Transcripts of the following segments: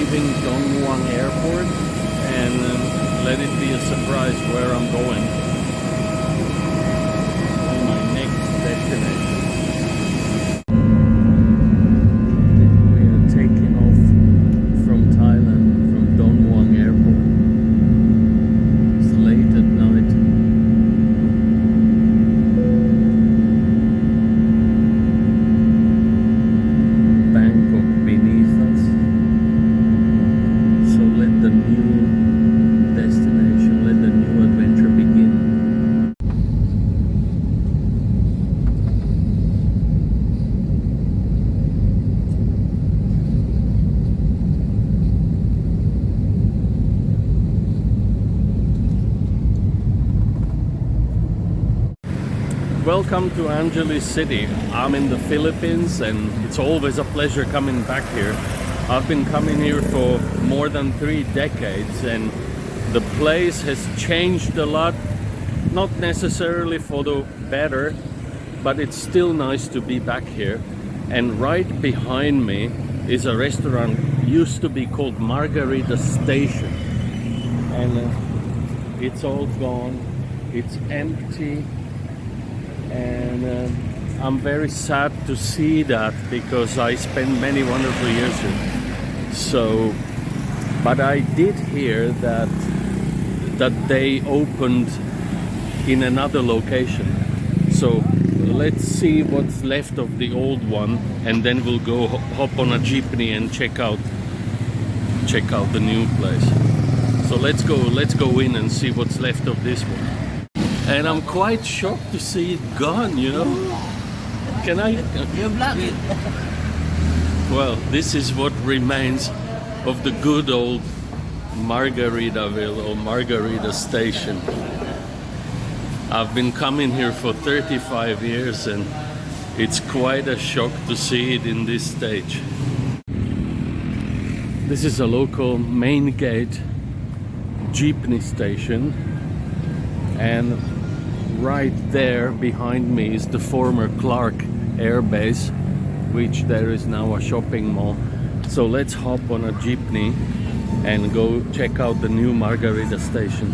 leaving Don Muang Airport, and let it be a surprise where I'm going on my next destination. We are taking off from Thailand, from Don Muang Airport. It's late at night. Bangkok beneath us. So let the new destination, let the new adventure begin. Welcome to Angeles City. I'm in the Philippines and it's always a pleasure coming back here. I've been coming here for more than 3 decades and the place has changed a lot, not necessarily for the better, but it's still nice to be back here. And right behind me is a restaurant used to be called Margarita Station, and it's all gone, it's empty, and I'm very sad to see that because I spent many wonderful years here. So, but I did hear that they opened in another location. So let's see what's left of the old one, and then we'll go hop on a jeepney and check out the new place. So let's go in and see what's left of this one. And I'm quite shocked to see it gone, you know. Can I? You block it. Well, this is what remains of the good old Margaritaville or Margarita Station. I've been coming here for 35 years and it's quite a shock to see it in this stage. This is a local main gate jeepney station, and right there behind me is the former Clark Air Base, which there is now a shopping mall. So let's hop on a jeepney and go check out the new Margarita Station.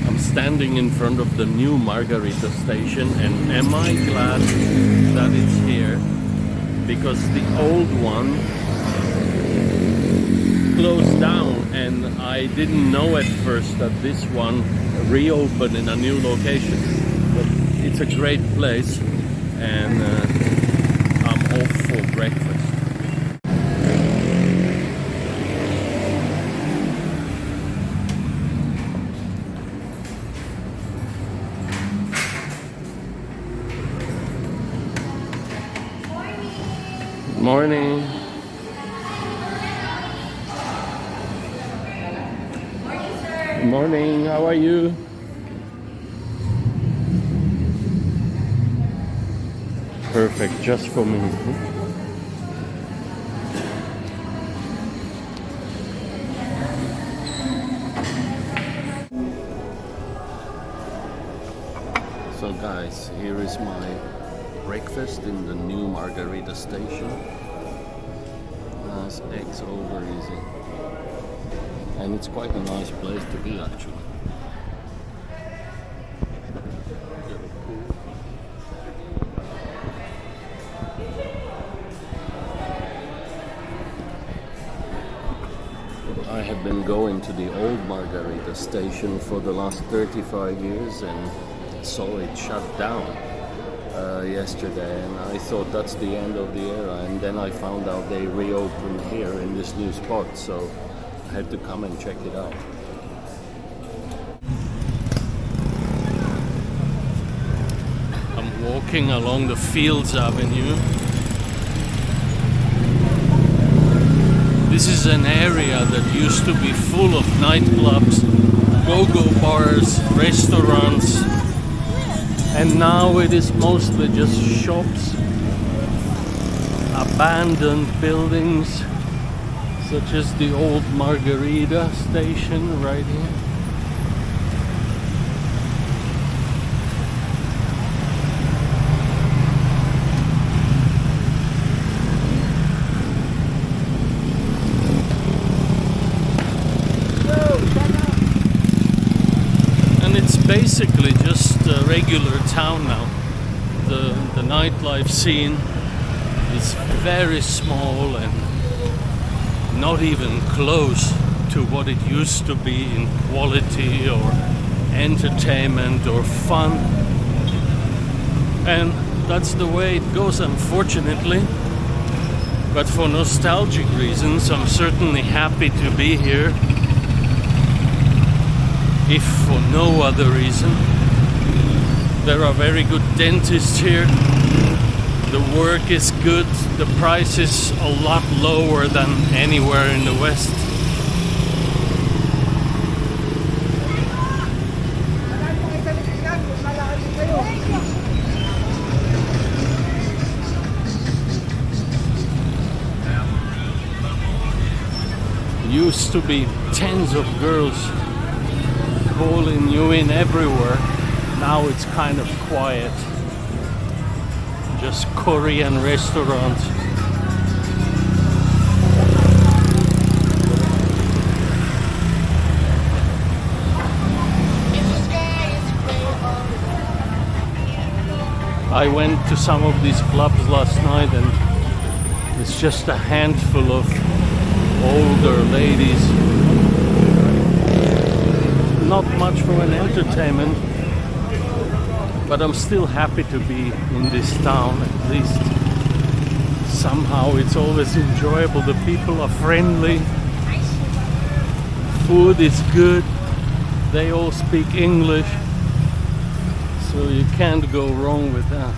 I'm standing in front of the new Margarita Station, and am I glad that it's here, because the old one closed down and I didn't know at first that this one reopened in a new location. But it's a great place, and I'm off for breakfast. Morning. Morning, how are you? Perfect, just for me. So guys, here is my breakfast in the new Margarita Station. Nice eggs over easy. And it's quite a nice place to be actually. I have been going to the old Margarita Station for the last 35 years and saw it shut down yesterday, and I thought that's the end of the era, and then I found out they reopened here in this new spot, so I had to come and check it out. I'm walking along the Fields Avenue. This is an area that used to be full of nightclubs, go-go bars, restaurants, and now it is mostly just shops, abandoned buildings, such as the old Margarita Station right here. basically just a regular town now. The nightlife scene is very small and not even close to what it used to be in quality or entertainment or fun. And that's the way it goes, unfortunately. But for nostalgic reasons, I'm certainly happy to be here. If for no other reason. There are very good dentists here. The work is good. The price is a lot lower than anywhere in the West. Used to be tens of girls calling you in everywhere. Now it's kind of quiet. Just Korean restaurants. I went to some of these clubs last night and it's just a handful of older ladies. Not much for an entertainment, but I'm still happy to be in this town. At least somehow it's always enjoyable. The people are friendly, food is good, they all speak English, so you can't go wrong with that.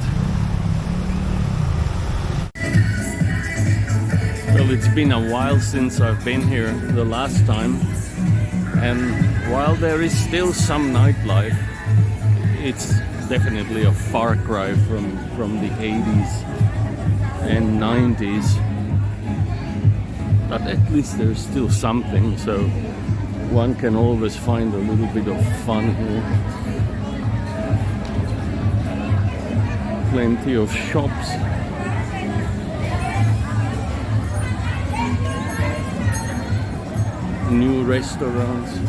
Well, it's been a while since I've been here the last time, and while there is still some nightlife, it's definitely a far cry from the 80s and 90s. But at least there's still something, so one can always find a little bit of fun here. Plenty of shops. New restaurants.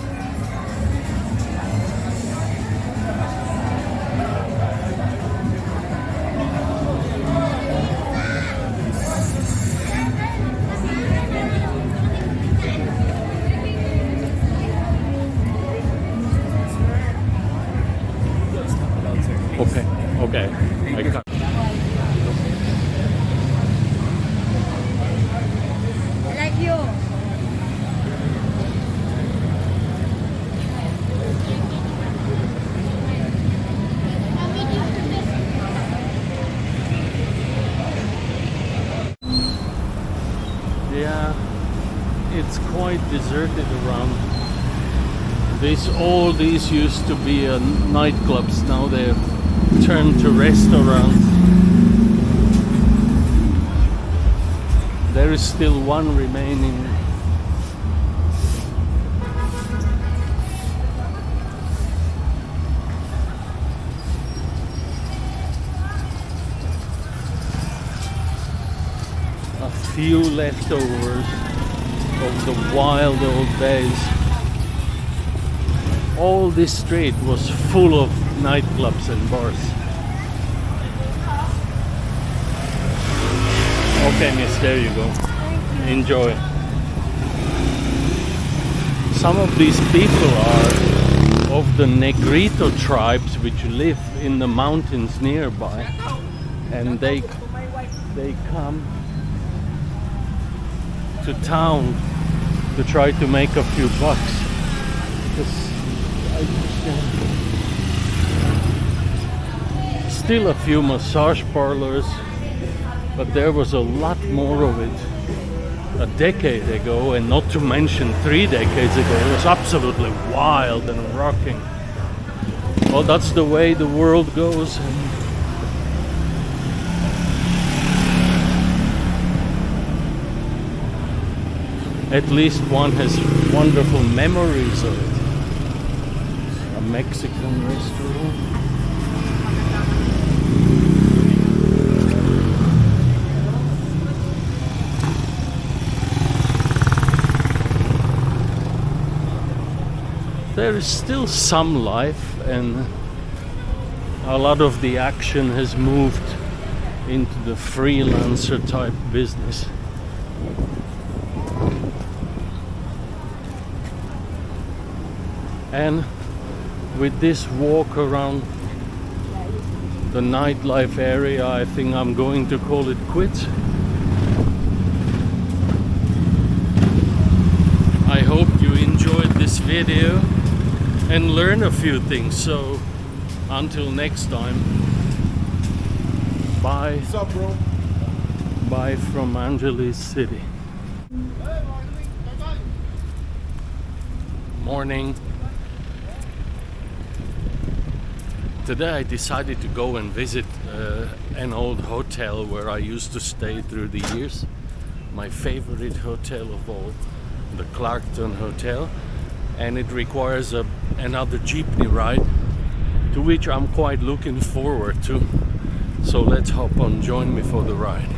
Okay. I got. Like you. Yeah, it's quite deserted around. All these used to be nightclubs. Now they've turned to restaurants. There is still one remaining. A few leftovers of the wild old days. All this street was full of nightclubs and bars. Okay, miss, there you go. Enjoy. Some of these people are of the Negrito tribes which live in the mountains nearby, and they come to town to try to make a few bucks. Still a few massage parlors, but there was a lot more of it a decade ago, and not to mention 3 decades ago. It was absolutely wild and rocking. Well, that's the way the world goes. At least one has wonderful memories of it. A Mexican restaurant. there is still some life, and a lot of the action has moved into the freelancer type business. And with this walk around the nightlife area, I think I'm going to call it quits. I hope you enjoyed this video and learn a few things. So until next time, bye. What's up, bro? Bye from Angeles City. Morning. Today I decided to go and visit an old hotel where I used to stay through the years. My favorite hotel of all, the Clarkton Hotel. And it requires another jeepney ride, to which I'm quite looking forward to. So let's hop on, join me for the ride.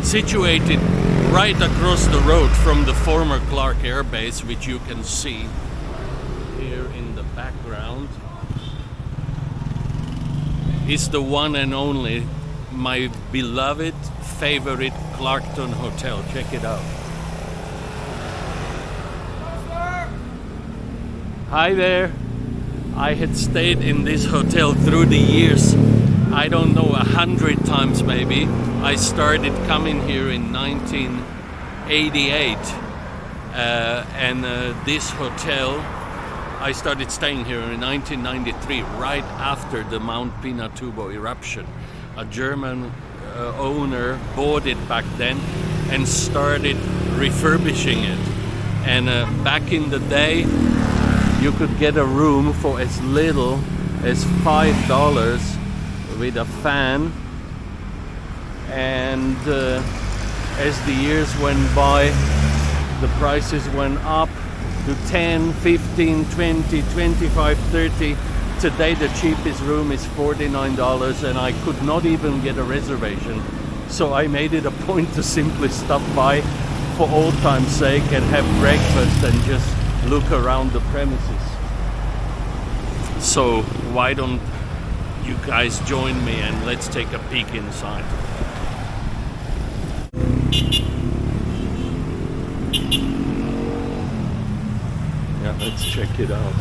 Situated right across the road from the former Clark Air Base, which you can see here in the background, is the one and only, my beloved favorite Clarkton Hotel. Check it out. Hi there. I had stayed in this hotel through the years, I don't know, 100 times maybe. I started coming here in 1988, and this hotel, I started staying here in 1993, right after the Mount Pinatubo eruption. A German owner bought it back then and started refurbishing it. And back in the day, you could get a room for as little as $5 with a fan. And as the years went by, the prices went up to 10, 15, 20, 25, 30. Today the cheapest room is $49, and I could not even get a reservation. So I made it a point to simply stop by for old time's sake and have breakfast and just look around the premises. So why don't you guys join me and let's take a peek inside. Yeah, let's check it out.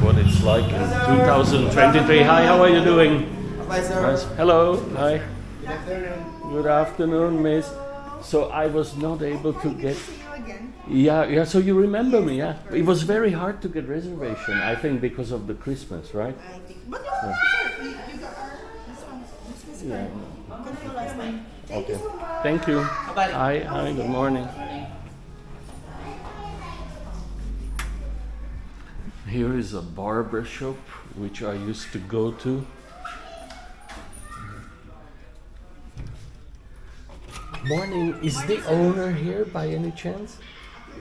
What it's like in 2023. Hi, how are you doing? Hi, sir. Nice. Hello. Hi. Good afternoon. Good afternoon, miss. So I was not able to get... See you again. Yeah, so you remember me, yeah? It was very hard to get reservation, I think because of the Christmas, right? I think. But no, sir. You got this one. This is Yeah. Can you last time? Thank you Okay. so much. Thank you. Hi, good morning. Here is a barber shop which I used to go to. Morning, is the owner here by any chance?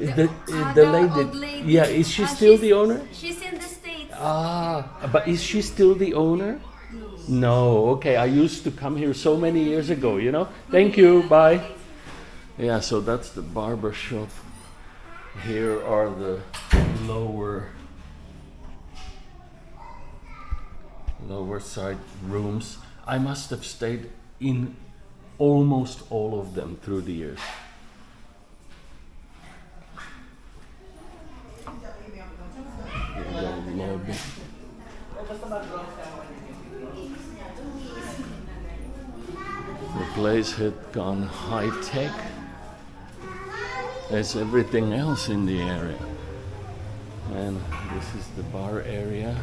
The old lady. Yeah, is she still the owner? She's in the States. But is she still the owner? No, okay, I used to come here so many years ago, you know? Thank you, bye. Yeah, so that's the barber shop. Here are the lower lower side rooms. I must have stayed in almost all of them through the years. The lobby. The place had gone high tech as everything else in the area. And this is the bar area.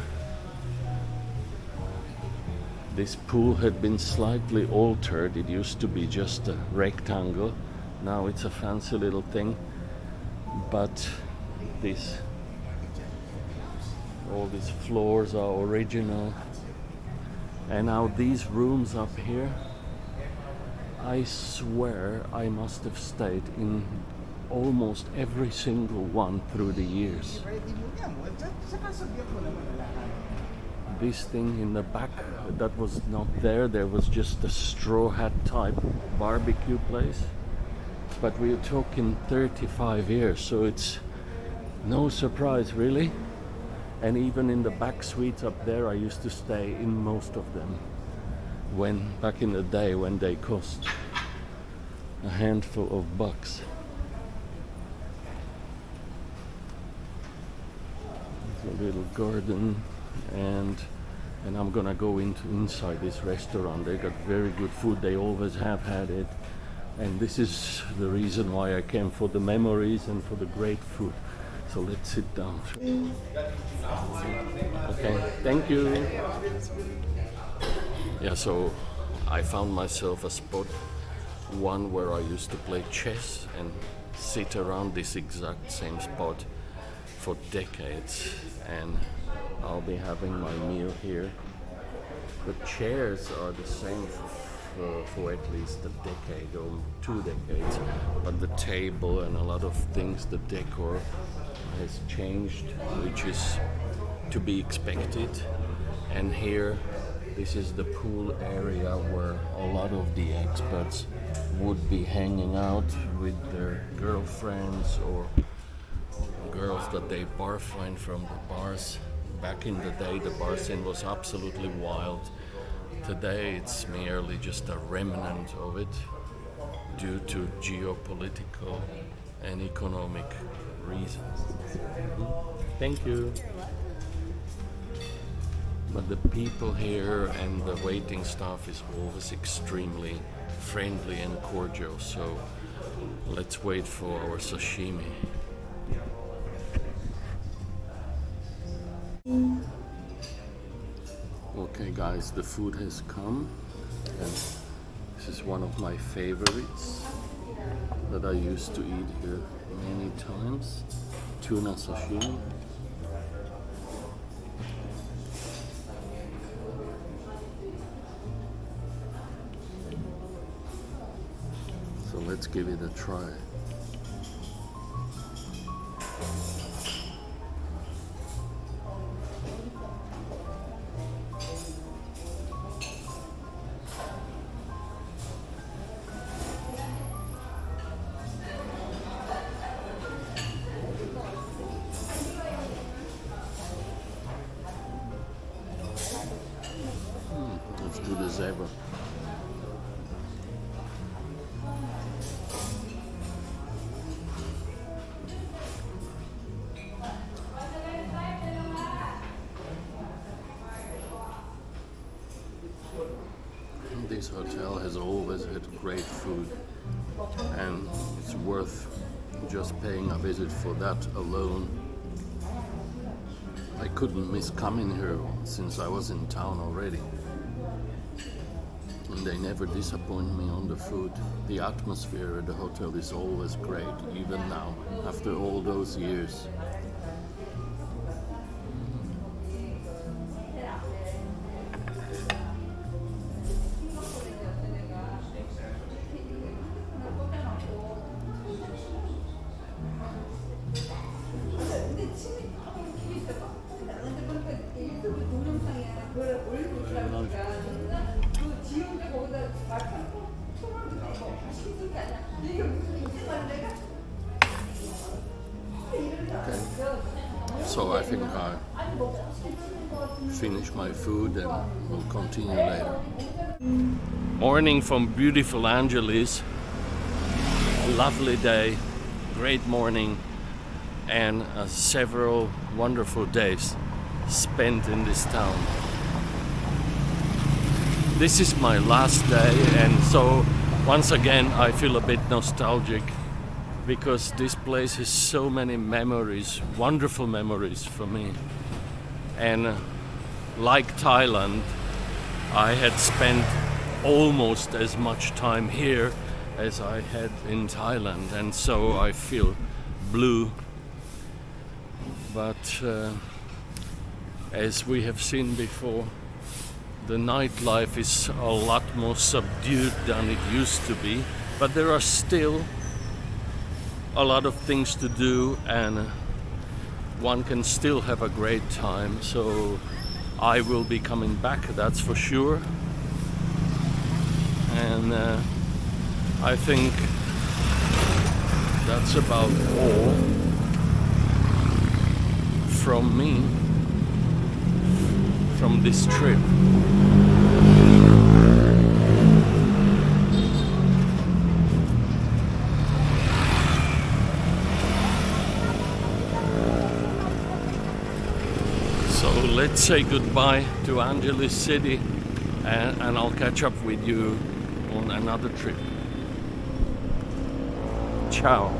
This pool had been slightly altered. It used to be just a rectangle. Now it's a fancy little thing. But all these floors are original. And now these rooms up here, I swear I must have stayed in almost every single one through the years. This thing in the back that was not there, there was just a straw hat type barbecue place. But we're talking 35 years, so it's no surprise really. And even in the back suites up there, I used to stay in most of them back in the day when they cost a handful of bucks. There's a little garden, and I'm gonna go inside this restaurant. They got very good food. They always have had it, and this is the reason why I came, for the memories and for the great food. So let's sit down. Okay, thank you. Yeah, so I found myself a spot, one where I used to play chess and sit around this exact same spot for decades, and I'll be having my meal here. The chairs are the same for at least a decade or 2 decades, but the table and a lot of things, the decor has changed, which is to be expected. And here, this is the pool area where a lot of the expats would be hanging out with their girlfriends or girls that they bar find from the bars. Back in the day, the bar scene was absolutely wild. Today, it's merely just a remnant of it due to geopolitical and economic reasons. Thank you. But the people here and the waiting staff is always extremely friendly and cordial, so let's wait for our sashimi. Okay guys, the food has come, and this is one of my favorites that I used to eat here many times. Tuna sashimi. So let's give it a try. As good as ever. This hotel has always had great food, and it's worth just paying a visit for that alone. I couldn't miss coming here since I was in town already. And they never disappoint me on the food. The atmosphere at the hotel is always great, even now, after all those years. So I think finish my food and we'll continue later. Morning from beautiful Angeles. Lovely day, great morning, and several wonderful days spent in this town. This is my last day, and so once again I feel a bit nostalgic because this place has so many memories, wonderful memories for me. And like Thailand, I had spent almost as much time here as I had in Thailand, and so I feel blue. But as we have seen before, the nightlife is a lot more subdued than it used to be, but there are still a lot of things to do, and one can still have a great time. So I will be coming back, that's for sure. And I think that's about all from me, from this trip. So let's say goodbye to Angeles City, and I'll catch up with you on another trip. Ciao.